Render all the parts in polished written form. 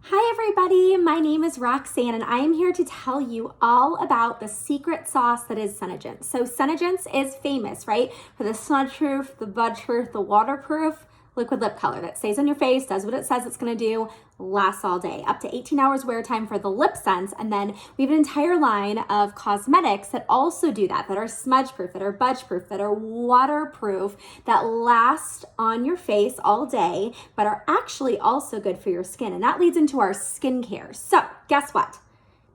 Hi everybody, my name is Roxanne and I am here to tell you all about the secret sauce that is Senegence. So Senegence is famous, right? For the smudge-proof, the budge-proof, the waterproof liquid lip color that stays on your face, does what it says it's gonna do, lasts all day. Up to 18 hours wear time for the lip sense, and then we have an entire line of cosmetics that also do that are smudge-proof, that are budge-proof, that are waterproof, that last on your face all day, but are actually also good for your skin. And that leads into our skincare. So guess what?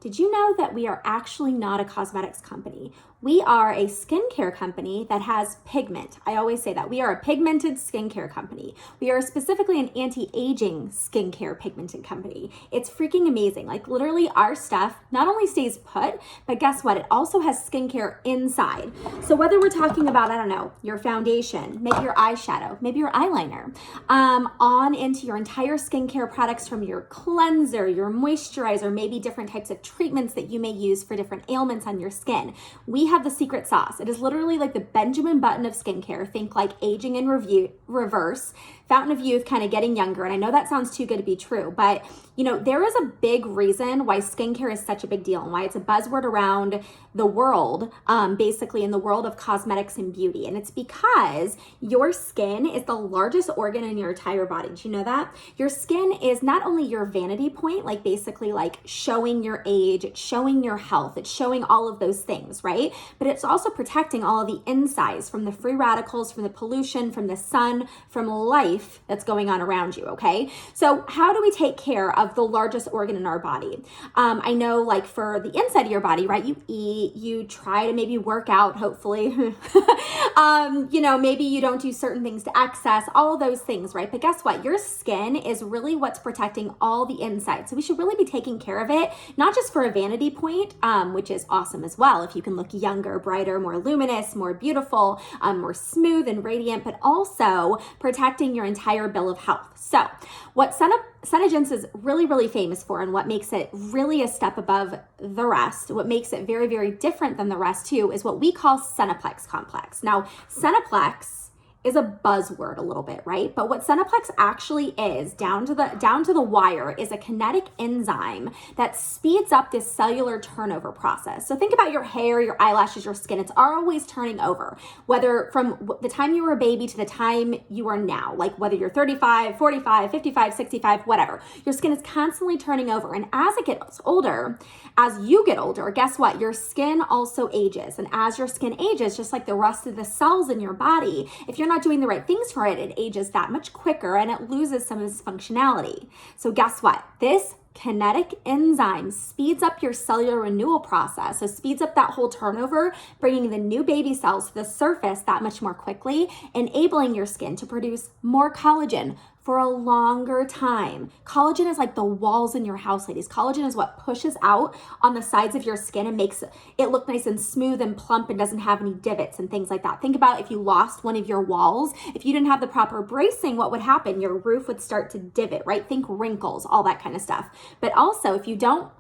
Did you know that we are actually not a cosmetics company? We are a skincare company that has pigment. I always say that. We are a pigmented skincare company. We are specifically an anti-aging skincare pigmented company. It's freaking amazing. Like literally our stuff not only stays put, but guess what? It also has skincare inside. So whether we're talking about, I don't know, your foundation, maybe your eyeshadow, maybe your eyeliner, on into your entire skincare products from your cleanser, your moisturizer, maybe different types of treatments that you may use for different ailments on your skin. We have the secret sauce. It is literally like the Benjamin Button of skincare. Think like aging in reverse, fountain of youth, kind of getting younger. And I know that sounds too good to be true, but you know, there is a big reason why skincare is such a big deal and why it's a buzzword around the world, basically in the world of cosmetics and beauty. And it's because your skin is the largest organ in your entire body. Did you know that? Your skin is not only your vanity point, like basically like showing your age, it's showing your health, it's showing all of those things, right? But it's also protecting all of the insides from the free radicals, from the pollution, from the sun, from life that's going on around you, okay? So how do we take care of the largest organ in our body? I know like for the inside of your body, right? You eat, you try to maybe work out, hopefully. You know, maybe you don't do certain things to access all of those things, right? But guess what? Your skin is really what's protecting all the inside. So we should really be taking care of it, not just for a vanity point, which is awesome as well. If you can look younger, brighter, more luminous, more beautiful, more smooth and radiant, but also protecting your entire bill of health. So what Senegence is really, really famous for, and what makes it really a step above the rest, what makes it very, very different than the rest too, is what we call Seneplex Complex. Now, Seneplex is a buzzword a little bit, right? But what Seneplex actually is, down to the wire, is a kinetic enzyme that speeds up this cellular turnover process. So think about your hair, your eyelashes, your skin. It's always turning over, whether from the time you were a baby to the time you are now, like whether you're 35, 45, 55, 65, whatever. Your skin is constantly turning over. And as it gets older, as you get older, guess what? Your skin also ages. And as your skin ages, just like the rest of the cells in your body, if you're not doing the right things for it, it ages that much quicker and it loses some of its functionality. So guess what? This kinetic enzyme speeds up your cellular renewal process. So speeds up that whole turnover, bringing the new baby cells to the surface that much more quickly, enabling your skin to produce more collagen for a longer time. Collagen is like the walls in your house, ladies. Collagen is what pushes out on the sides of your skin and makes it look nice and smooth and plump and doesn't have any divots and things like that. Think about if you lost one of your walls, if you didn't have the proper bracing, what would happen? Your roof would start to divot, right? Think wrinkles, all that kind of stuff. But also, if you don't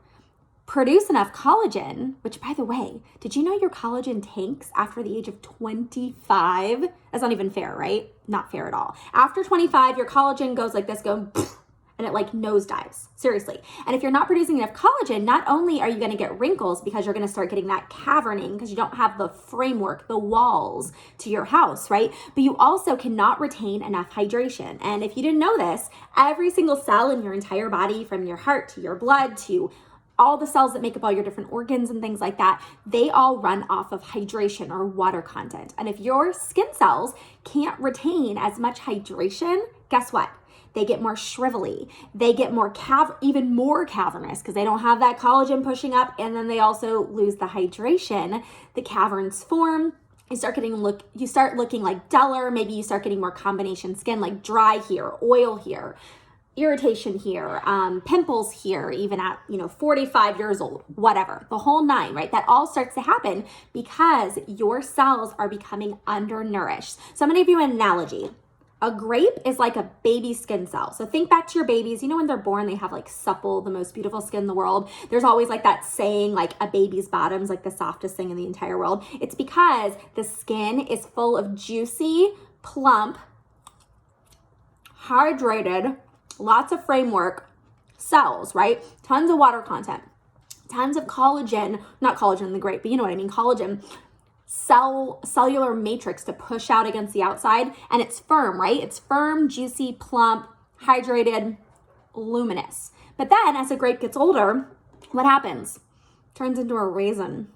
produce enough collagen, which by the way, did you know your collagen tanks after the age of 25? That's not even fair, right? Not fair at all. After 25, your collagen goes like this, and it like nosedives, seriously. And if you're not producing enough collagen, not only are you gonna get wrinkles because you're gonna start getting that caverning because you don't have the framework, the walls to your house, right? But you also cannot retain enough hydration. And if you didn't know this, every single cell in your entire body, from your heart to your blood to all the cells that make up all your different organs and things like that, they all run off of hydration or water content. And if your skin cells can't retain as much hydration, guess what? They get more shrivelly. They get more even more cavernous because they don't have that collagen pushing up, and then they also lose the hydration. The caverns form. You start looking like duller. Maybe you start getting more combination skin, like dry here, oil here, irritation here, pimples here, even at 45 years old, whatever, the whole nine, right? That all starts to happen because your cells are becoming undernourished. So I'm gonna give you an analogy. A grape is like a baby skin cell. So think back to your babies. You know, when they're born, they have like supple, the most beautiful skin in the world. There's always like that saying, like a baby's bottom's like the softest thing in the entire world. It's because the skin is full of juicy, plump, hydrated, lots of framework, cells, right? Tons of water content, tons of collagen, not collagen the great, but you know what I mean, collagen, cellular matrix to push out against the outside, and it's firm, right? It's firm, juicy, plump, hydrated, luminous. But then as a grape gets older, what happens? Turns into a raisin.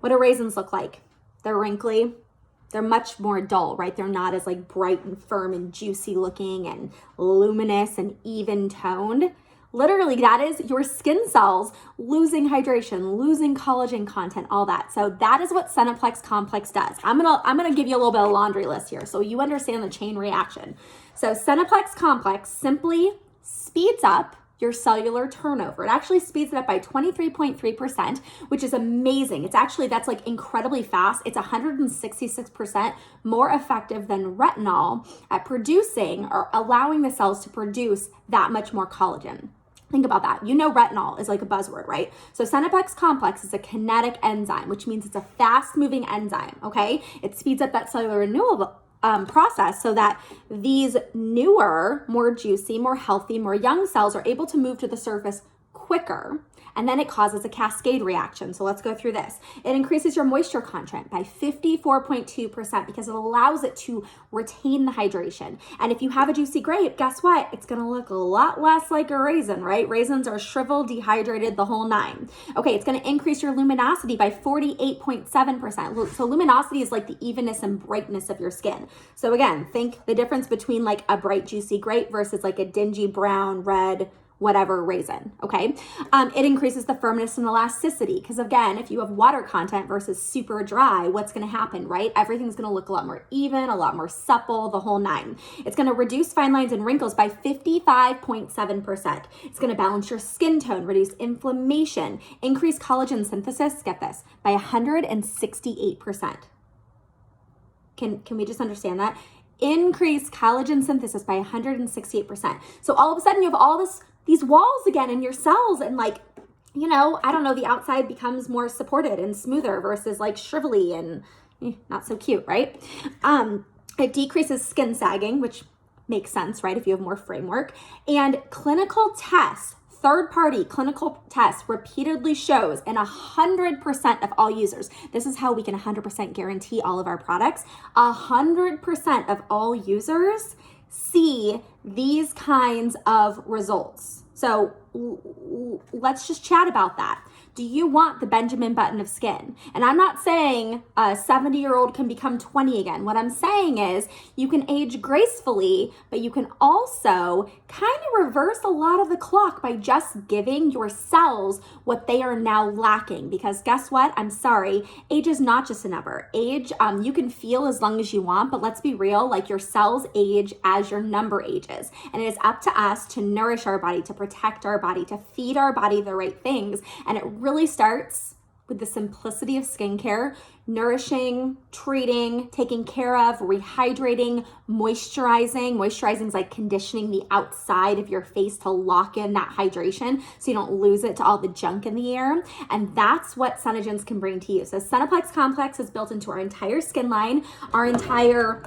What do raisins look like? They're wrinkly. They're much more dull, right? They're not as like bright and firm and juicy looking and luminous and even toned. Literally, that is your skin cells losing hydration, losing collagen content, all that. So that is what Seneplex Complex does. I'm gonna give you a little bit of laundry list here so you understand the chain reaction. So Seneplex Complex simply speeds up your cellular turnover. It actually speeds it up by 23.3%, which is amazing. That's like incredibly fast. It's 166% more effective than retinol at producing or allowing the cells to produce that much more collagen. Think about that. You know, retinol is like a buzzword, right? So Seneplex Complex is a kinetic enzyme, which means it's a fast moving enzyme, okay? It speeds up that cellular renewal process so that these newer, more juicy, more healthy, more young cells are able to move to the surface quicker. And then it causes a cascade reaction. So let's go through this. It increases your moisture content by 54.2% because it allows it to retain the hydration. And if you have a juicy grape, guess what? It's gonna look a lot less like a raisin, right? Raisins are shriveled, dehydrated, the whole nine. Okay, it's gonna increase your luminosity by 48.7%. So luminosity is like the evenness and brightness of your skin. So again, think the difference between like a bright, juicy grape versus like a dingy brown, red, whatever raisin, okay? It increases the firmness and elasticity because again, if you have water content versus super dry, what's gonna happen, right? Everything's gonna look a lot more even, a lot more supple, the whole nine. It's gonna reduce fine lines and wrinkles by 55.7%. It's gonna balance your skin tone, reduce inflammation, increase collagen synthesis, get this, by 168%. Can we just understand that? Increase collagen synthesis by 168%. So all of a sudden you have all these walls again in your cells and like, you know, I don't know, the outside becomes more supported and smoother versus like shrivelly and not so cute, right? It decreases skin sagging, which makes sense, right? If you have more framework. And clinical tests, third-party clinical tests repeatedly shows in 100% of all users, this is how we can 100% guarantee all of our products, 100% of all users see these kinds of results. So let's just chat about that. Do you want the Benjamin Button of skin? And I'm not saying a 70-year-old can become 20 again. What I'm saying is you can age gracefully, but you can also kind of reverse a lot of the clock by just giving your cells what they are now lacking. Because guess what? I'm sorry, age is not just a number. Age, you can feel as long as you want, but let's be real, like your cells age as your number ages. And it is up to us to nourish our body, to protect our body, to feed our body the right things. And it really starts with the simplicity of skincare, nourishing, treating, taking care of, rehydrating, moisturizing. Moisturizing is like conditioning the outside of your face to lock in that hydration so you don't lose it to all the junk in the air. And that's what Senegence can bring to you. So Seneplex Complex is built into our entire skin line, our entire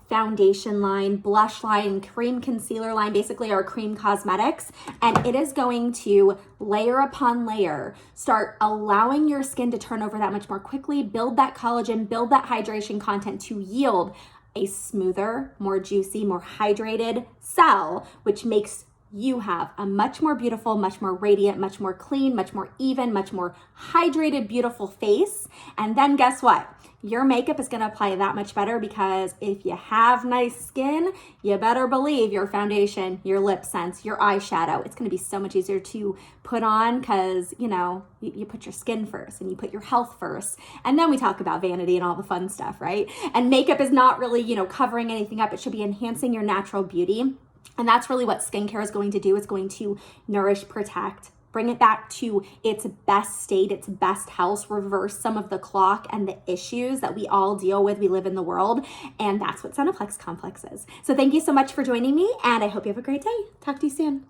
foundation line, blush line, cream concealer line, basically our cream cosmetics. And it is going to layer upon layer, start allowing your skin to turn over that much more quickly, build that collagen, build that hydration content to yield a smoother, more juicy, more hydrated cell, which makes you have a much more beautiful, much more radiant, much more clean, much more even, much more hydrated, beautiful face. And then guess what? Your makeup is going to apply that much better because if you have nice skin, you better believe your foundation, your lip sense, your eyeshadow, it's going to be so much easier to put on because, you know, you put your skin first and you put your health first. And then we talk about vanity and all the fun stuff, right? And makeup is not really, you know, covering anything up. It should be enhancing your natural beauty. And that's really what skincare is going to do. It's going to nourish, protect, bring it back to its best state, its best health, reverse some of the clock and the issues that we all deal with. We live in the world, and that's what Seneplex Complex is. So thank you so much for joining me, and I hope you have a great day. Talk to you soon.